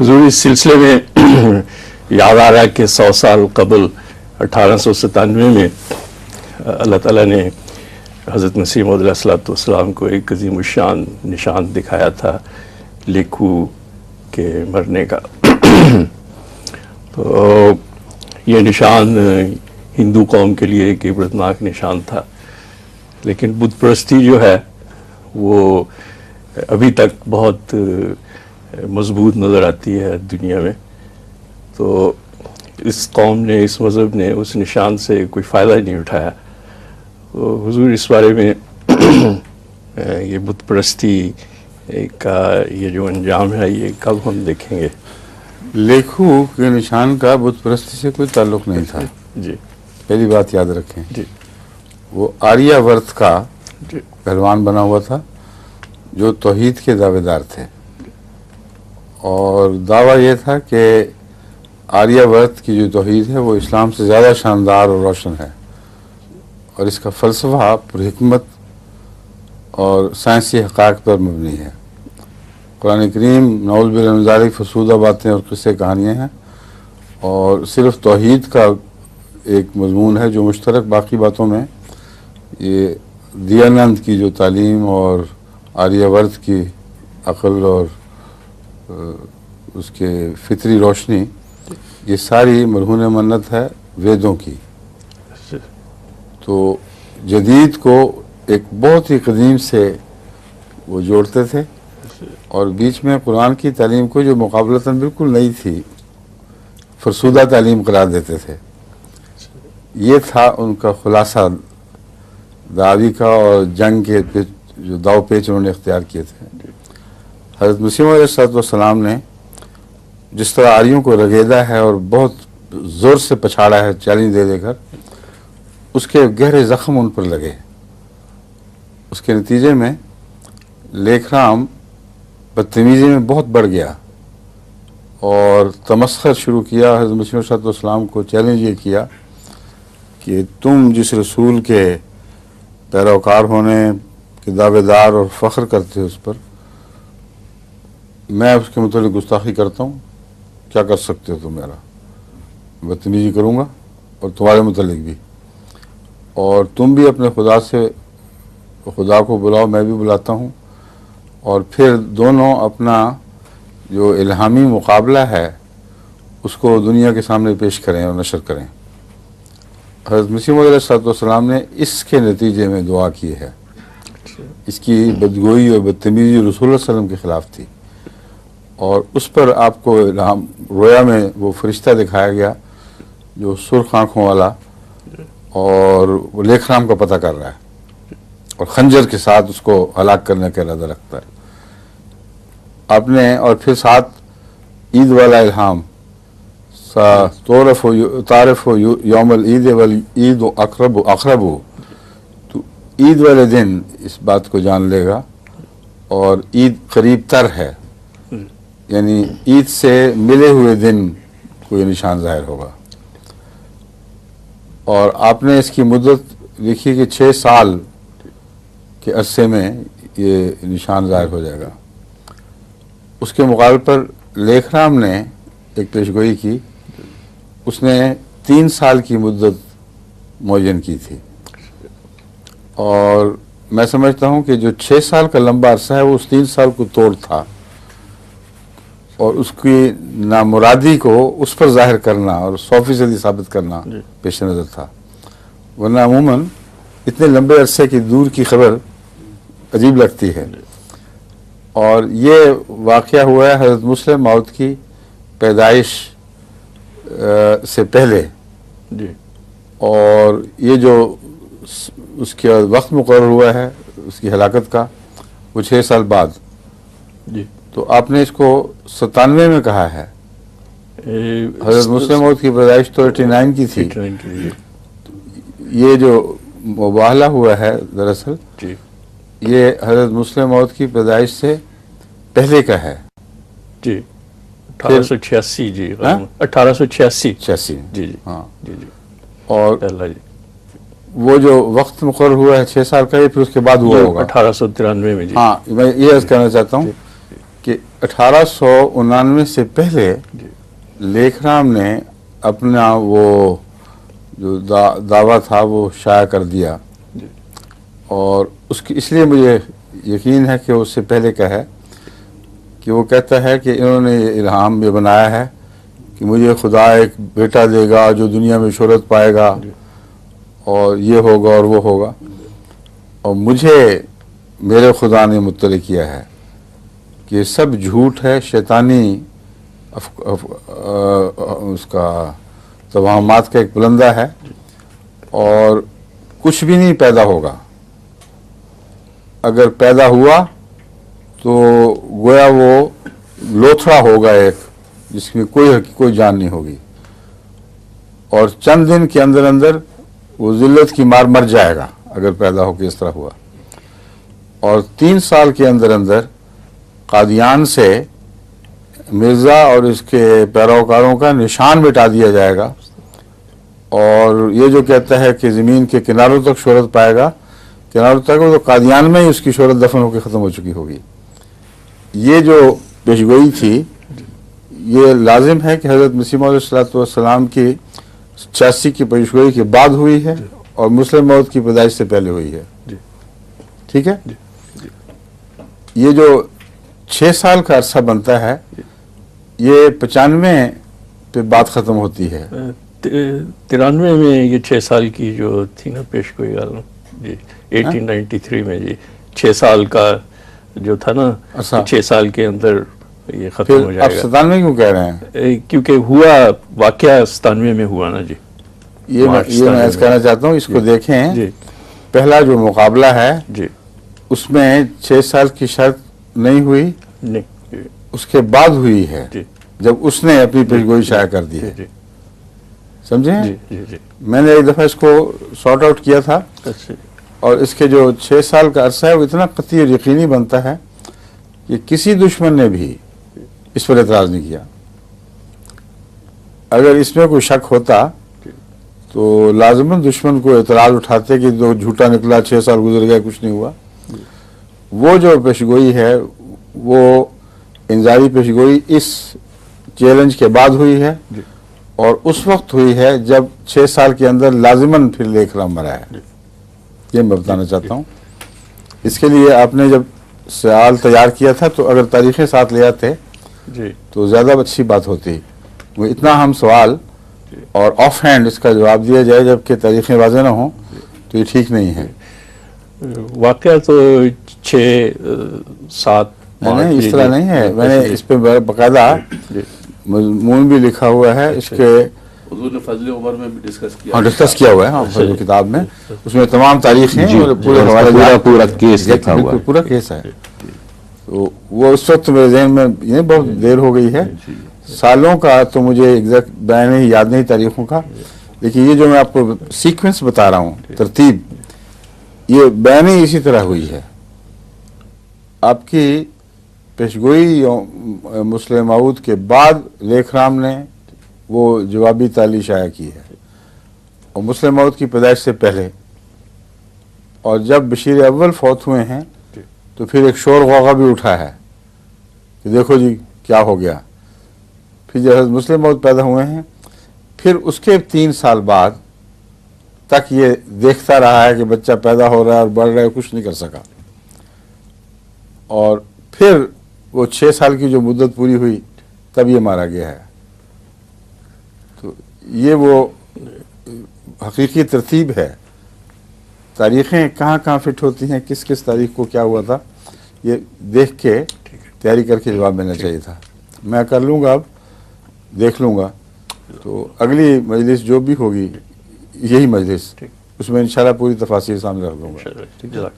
हुजूर इस सिलसिले में याद आ रहा है कि 100 साल कबल 1897 में अल्लाह ताला ने हज़रत मसीह मौऊद अलैहिस्सलाम को एक अज़ीम शान निशान दिखाया था लेखू के मरने का। तो ये निशान हिंदू कौम के लिए एक इबरतनाक निशान था, लेकिन बुत परस्ती जो है वो अभी तक बहुत मजबूत नज़र आती है दुनिया में। तो इस कौम ने, इस मज़हब ने उस निशान से कोई फ़ायदा नहीं उठाया। तो हुजूर इस बारे में ये बुत परस्ती का ये जो अंजाम है ये कब हम देखेंगे? लेखू के निशान का बुत परस्ती से कोई ताल्लुक़ नहीं था जी। पहली बात याद रखें जी। वो आर्यावर्त का पहलवान बना हुआ था जो तौहीद के दावेदार थे, और दावा ये था कि आर्यावर्त की जो तौहीद है वो इस्लाम से ज़्यादा शानदार और रोशन है, और इसका फ़लसफ़ा पुरहिकमत और साइंसी हक़ाइक़ पर मबनी है। कुरान करीम नऊज़ बिल्लाहि मिन ज़ालिक फसूदा बातें और किस्से कहानियाँ हैं, और सिर्फ़ तौहीद का एक मज़मून है जो मुश्तरक बाकी बातों में ये दयानंद की जो तालीम और आर्यावर्त की अक़ल और उसके फितरी रोशनी, ये सारी मरहून मन्नत है वेदों की। तो जदीद को एक बहुत ही कदीम से वो जोड़ते थे, और बीच में कुरान की तालीम को जो मुकाबलतन बिल्कुल नई थी फरसूदा तालीम करार देते थे। ये था उनका खुलासा दावी का, और जंग के जो दाव पेच उन्होंने इख्तियार किए थे। हज़रत मसीह अलैहिस्सलाम ने जिस तरह आर्यों को रगेदा है और बहुत ज़ोर से पछाड़ा है चैलेंज दे देकर, उसके गहरे ज़ख्म उन पर लगे। उसके नतीजे में लेखराम बदतमीज़ी में बहुत बढ़ गया और तमस्खर शुरू किया। हज़रत मसीह अलैहिस्सलाम को चैलेंज ये किया कि तुम जिस रसूल के पैरोकार होने के दावेदार और फ़ख्र करते हो उस पर, मैं उसके मुतालिक गुस्ताखी करता हूँ, क्या कर सकते हो तुम? मेरा बदतमीज़ी करूँगा और तुम्हारे मुतालिक भी, और तुम भी अपने खुदा से खुदा को बुलाओ, मैं भी बुलाता हूँ, और फिर दोनों अपना जो इल्हामी मुकाबला है उसको दुनिया के सामने पेश करें और नशर करें। हज़रत मसीह अलैहिस्सलाम ने इसके नतीजे में दुआ की है। इसकी बदगोई और बदतमीज़ी रसूल सल्लल्लाहु अलैहि वसल्लम के ख़िलाफ़ थी, और उस पर आपको रोया में वो फरिश्ता दिखाया गया जो सुर्ख आँखों वाला, और वो लेखराम का पता कर रहा है और खंजर के साथ उसको हलाक करने का इरादा रखता है। आपने और फिर साथ ईद वाला इल्हाम, तारफ़ यौमल ईद वल ईद अक़रबु, तो ईद वाले दिन इस बात को जान लेगा और ईद करीब तर है, यानी ईद से मिले हुए दिन को ये निशान ज़ाहिर होगा। और आपने इसकी मुद्दत लिखी कि 6 साल के अरसे में ये निशान ज़ाहिर हो जाएगा। उसके मुकाबले पर लेखराम ने एक पेशगोई की, उसने 3 साल की मुद्दत मुअय्यन की थी, और मैं समझता हूँ कि जो 6 साल का लंबा अरसा है वो उस 3 साल को तोड़ था, और उसकी नामुरादी को उस पर जाहिर करना और 100% साबित करना पेश नज़र था। वरना अमूमन इतने लंबे अरसे की दूर की खबर अजीब लगती है। और ये वाक़या हुआ है हज़रत मुस्लिम मौऊद की पैदाइश से पहले जी, और ये जो उसके वक्त मुकर्रर हुआ है उसकी हलाकत का वो 6 साल बाद जी। तो आपने इसको 97 में कहा है। हज़रत मुस्लिम मौऊद की पैदाइश तो 89 की थी। ये जो मुबाहला हुआ है दरअसल ये हज़रत मुस्लिम मौऊद की पैदाइश से पहले का है जी, 1886 जी, 1886 जी जी हाँ जी जी। और वो जो वक्त मुकर्रर हुआ है 6 साल का, ये फिर उसके बाद हुआ होगा 1893 में जी। हाँ, मैं ये अर्ज़ करना चाहता हूँ कि 1899 से पहले जी लेखराम ने अपना वो जो दावा था वो शाया कर दिया, जी और उसकी इसलिए मुझे यकीन है कि उससे पहले का है कि वो कहता है कि इन्होंने इल्हाम ये बनाया है कि मुझे खुदा एक बेटा देगा जो दुनिया में शोहरत पाएगा और ये होगा और वो होगा, और मुझे मेरे खुदा ने मुत्तली किया है कि ये सब झूठ है, शैतानी उसका तवाहमात का एक बुलंदा है और कुछ भी नहीं पैदा होगा। अगर पैदा हुआ तो गोया वो लोथड़ा होगा एक, जिसमें कोई जान नहीं होगी, और चंद दिन के अंदर अंदर वो जिल्लत की मार मर जाएगा अगर पैदा होकर इस तरह हुआ। और 3 साल के अंदर अंदर कादियान से मिर्ज़ा और इसके पैरोकारों का निशान मिटा दिया जाएगा, और ये जो कहता है कि ज़मीन के किनारों तक शोहरत पाएगा, किनारों तक, तो कादियान में ही उसकी शोहरत दफन होकर ख़त्म हो चुकी होगी। ये जो पेशगोई थी ये लाजिम है कि हज़रत मसीह मौऊद अलैहिस्सलाम की 86 की पेशगोई के बाद हुई है और मुस्लिम मौत की पैदाइश से पहले हुई है। ठीक है। ये जो 6 साल का अरसा बनता है ये 95 पे बात ख़त्म होती है। 93 में ये 6 साल की जो थी ना पेशगोई आलम जी, 1893 में जी 6 साल का जो था ना, 6 साल के अंदर ये खत्म हो जाएगा। आप 97 क्यों कह रहे हैं? क्योंकि हुआ वाकया 97 में हुआ ना जी। ये मैं कहना चाहता हूँ, इसको देखें जी। पहला जो मुकाबला है जी उसमें 6 साल की शर्त नहीं हुई, नहीं उसके बाद हुई है जी, जब उसने अपनी पेशगोई शाया कर दी है। जी समझे? जी जी जी। मैंने एक दफ़ा इसको सॉर्ट आउट किया था, और इसके जो 6 साल का अरसा है वो इतना कतई और यकीनी बनता है कि किसी दुश्मन ने भी इस पर एतराज़ नहीं किया। अगर इसमें कोई शक होता तो लाजमन दुश्मन को एतराज़ उठाते कि जो झूठा निकला, 6 साल गुजर गया, कुछ नहीं हुआ। वो जो पेशगोई है वो इंजारी पेशगोई इस चैलेंज के बाद हुई है, और उस वक्त हुई है जब 6 साल के अंदर लाजिमन फिर लेखराम मरा है। ये मैं बताना चाहता हूँ। इसके लिए आपने जब सवाल तैयार किया था तो अगर तारीखें साथ ले आते जी तो ज़्यादा अच्छी बात होती। वो इतना हम सवाल और ऑफ हैंड इसका जवाब दिया जाए जबकि तारीखें वाज़ेह ना हों तो ये ठीक नहीं है। वाकया तो 6-7 नहीं, इस तरह नहीं है। मैंने इस पर बाकायदा मज़मून भी लिखा हुआ है, इसके हुजूर ने फजल उमर में भी डिस्कस किया। हाँ, डिस्कस किया हुआ है। हाँ, फजल किताब में उसमें तमाम तारीखें और पूरे पूरा केस लिखा हुआ है, पूरा केस है। तो वो उस वक्त मेरे जहन में ये बहुत देर हो गई है, सालों का तो मुझे एग्जैक्ट बयान ही याद नहीं तारीखों का, लेकिन ये जो मैं आपको सीक्वेंस बता रहा हूँ, तरतीब, ये बयान ही इसी तरह हुई है। आपकी पेशगोई मुस्लिम मऊद के बाद लेखराम ने वो जवाबी ताली शाया की है, और मुस्लिम मऊद की पैदाइश से पहले। और जब बशीर अव्वल फौत हुए हैं तो फिर एक शोर गौगा भी उठा है कि देखो जी क्या हो गया। फिर जब मुस्लिम मऊद पैदा हुए हैं फिर उसके 3 साल बाद तक ये देखता रहा है कि बच्चा पैदा हो रहा है और बढ़ रहा है, कुछ नहीं कर सका। और फिर वो 6 साल की जो मुद्दत पूरी हुई तब ये मारा गया है। तो ये वो हकीकी तरतीब है। तारीखें कहाँ कहाँ फिट होती हैं, किस किस तारीख को क्या हुआ था, ये देख के तैयारी करके जवाब देना चाहिए था। मैं कर लूँगा, अब देख लूँगा। तो अगली मजलिस जो भी होगी, यही मजलिस, उसमें इंशाल्लाह पूरी तफासिल सामने रख दूँगा।